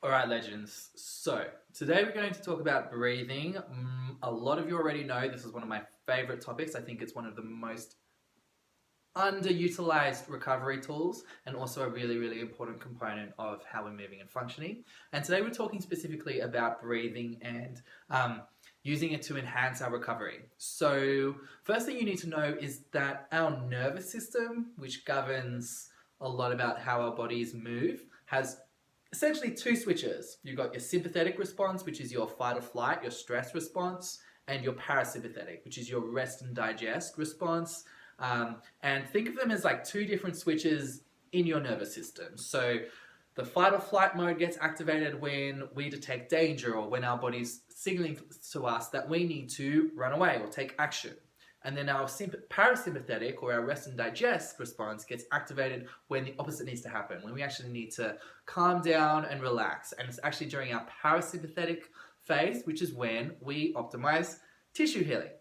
Alright, legends. So, today we're going to talk about breathing. A lot of you already know this is one of my favorite topics. I think it's one of the most underutilized recovery tools and also a really, really important component of how we're moving and functioning. And today we're talking specifically about breathing and using it to enhance our recovery. So, first thing you need to know is that our nervous system, which governs a lot about how our bodies move, has essentially two switches. You've got your sympathetic response, which is your fight or flight, your stress response, and your parasympathetic, which is your rest and digest response. And think of them as like two different switches in your nervous system. So the fight or flight mode gets activated when we detect danger or when our body's signaling to us that we need to run away or take action. And then our parasympathetic or our rest and digest response gets activated when the opposite needs to happen, when we actually need to calm down and relax. And it's actually during our parasympathetic phase, which is when we optimize tissue healing.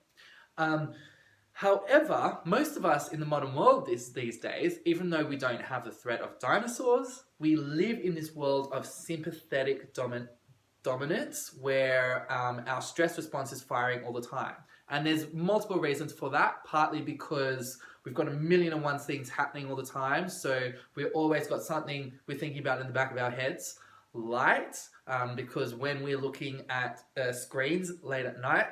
However, most of us in the modern world these days, even though we don't have the threat of dinosaurs, we live in this world of sympathetic dominance where our stress response is firing all the time. And there's multiple reasons for that, partly because we've got a million and one things happening all the time, so we've always got something we're thinking about in the back of our heads. Light, because when we're looking at screens late at night,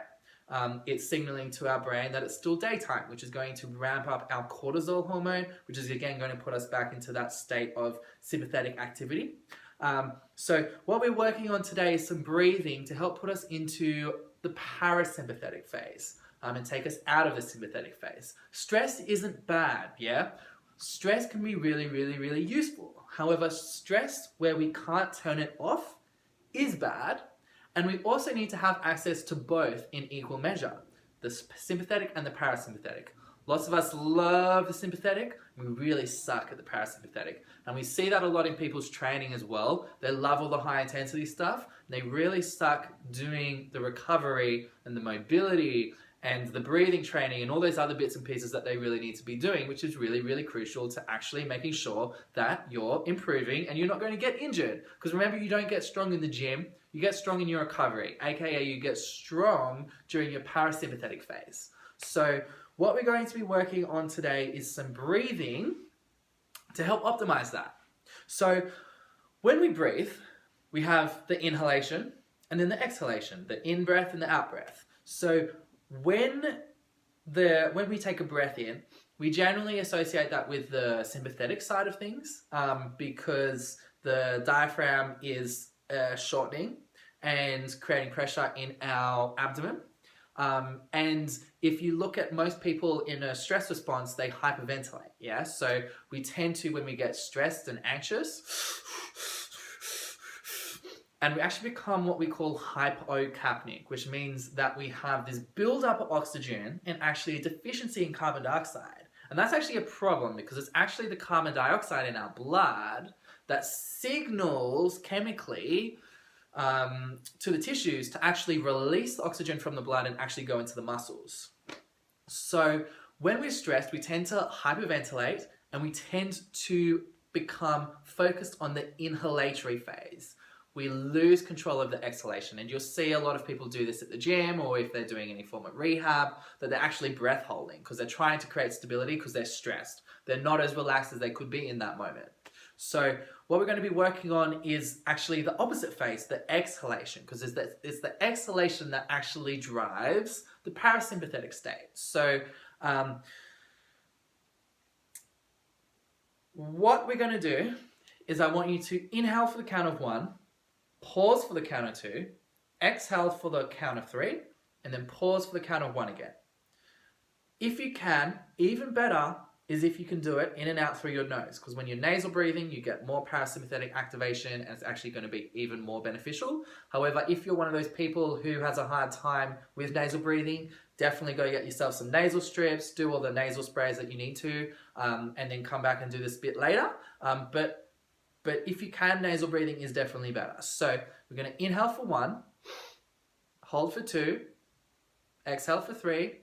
it's signaling to our brain that it's still daytime, which is going to ramp up our cortisol hormone, which is again going to put us back into that state of sympathetic activity. So what we're working on today is some breathing to help put us into the parasympathetic phase and take us out of the sympathetic phase. Stress isn't bad, yeah? Stress can be really, really, really useful. However, stress where we can't turn it off is bad, and we also need to have access to both in equal measure, the sympathetic and the parasympathetic. Lots of us love the sympathetic, and we really suck at the parasympathetic. And we see that a lot in people's training as well. They love all the high intensity stuff, and they really suck doing the recovery and the mobility and the breathing training and all those other bits and pieces that they really need to be doing, which is really, really crucial to actually making sure that you're improving and you're not going to get injured. Because remember, you don't get strong in the gym, you get strong in your recovery, aka you get strong during your parasympathetic phase. So what we're going to be working on today is some breathing to help optimize that. So when we breathe, we have the inhalation and then the exhalation, the in-breath and the out-breath. So when we take a breath in, we generally associate that with the sympathetic side of things because the diaphragm is shortening and creating pressure in our abdomen. And if you look at most people in a stress response, they hyperventilate, yeah? So we tend to, when we get stressed and anxious, and we actually become what we call hypocapnic, which means that we have this build-up of oxygen and actually a deficiency in carbon dioxide. And that's actually a problem because it's actually the carbon dioxide in our blood that signals chemically to the tissues to actually release the oxygen from the blood and actually go into the muscles. So when we're stressed, we tend to hyperventilate and we tend to become focused on the inhalatory phase. We lose control of the exhalation, and you'll see a lot of people do this at the gym or if they're doing any form of rehab, that they're actually breath holding because they're trying to create stability because they're stressed. They're not as relaxed as they could be in that moment. So what we're going to be working on is actually the opposite phase, the exhalation, because it's the exhalation that actually drives the parasympathetic state. So what we're going to do is I want you to inhale for the count of 1, pause for the count of 2, exhale for the count of 3, and then pause for the count of 1 again. If you can, even better is if you can do it in and out through your nose, because when you're nasal breathing, you get more parasympathetic activation and it's actually going to be even more beneficial. However, if you're one of those people who has a hard time with nasal breathing, definitely go get yourself some nasal strips, do all the nasal sprays that you need to, and then come back and do this bit later. But if you can, nasal breathing is definitely better. So we're going to inhale for 1, hold for 2, exhale for 3,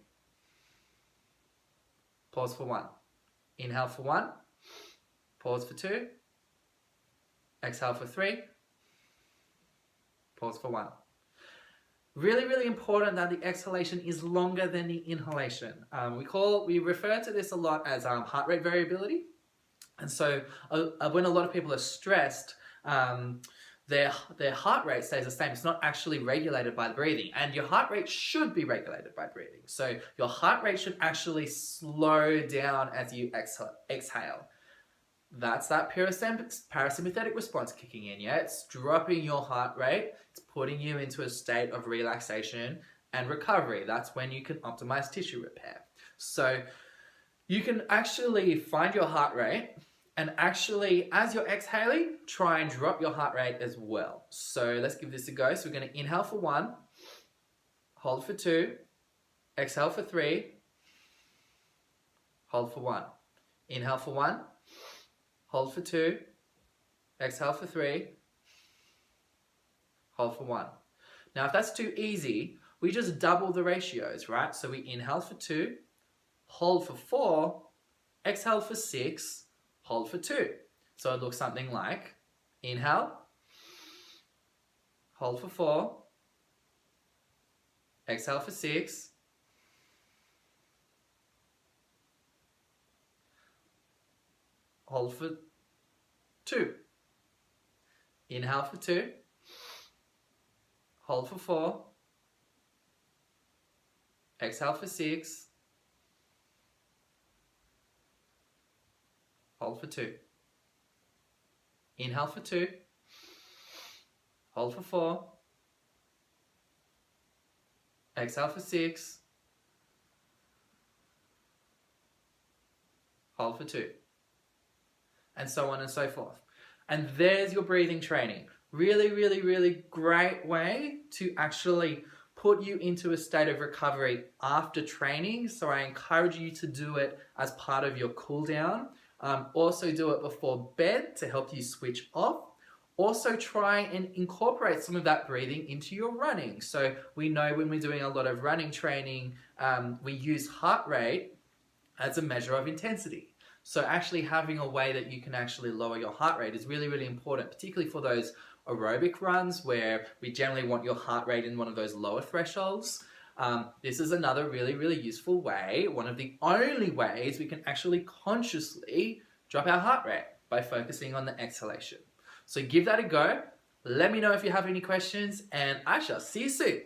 pause for 1. Inhale for 1, pause for 2, exhale for 3, Pause for 1. Really, really important that the exhalation is longer than the inhalation. We refer to this a lot as heart rate variability. And so when a lot of people are stressed, their heart rate stays the same. It's not actually regulated by breathing. And your heart rate should be regulated by breathing. So your heart rate should actually slow down as you exhale. That's that parasympathetic response kicking in, yeah? It's dropping your heart rate. It's putting you into a state of relaxation and recovery. That's when you can optimize tissue repair. So you can actually find your heart rate and actually, as you're exhaling, try and drop your heart rate as well. So let's give this a go. So we're going to inhale for 1, hold for 2, exhale for 3, hold for 1. Inhale for 1, hold for 2, exhale for 3, hold for 1. Now, if that's too easy, we just double the ratios, right? So we inhale for 2, hold for 4, exhale for 6, hold for 2. So it looks something like inhale, hold for 4, exhale for 6, hold for 2. Inhale for 2, hold for 4, exhale for 6, hold for 2. Inhale for 2, hold for 4, exhale for 6, hold for 2. And so on and so forth. And there's your breathing training. Really, really, really great way to actually put you into a state of recovery after training. So I encourage you to do it as part of your cool down. Also do it before bed to help you switch off. Also try and incorporate some of that breathing into your running. So we know when we're doing a lot of running training, we use heart rate as a measure of intensity. So actually having a way that you can actually lower your heart rate is really, really important, particularly for those aerobic runs where we generally want your heart rate in one of those lower thresholds. This is another really, really useful way, one of the only ways we can actually consciously drop our heart rate by focusing on the exhalation. So give that a go. Let me know if you have any questions, and I shall see you soon.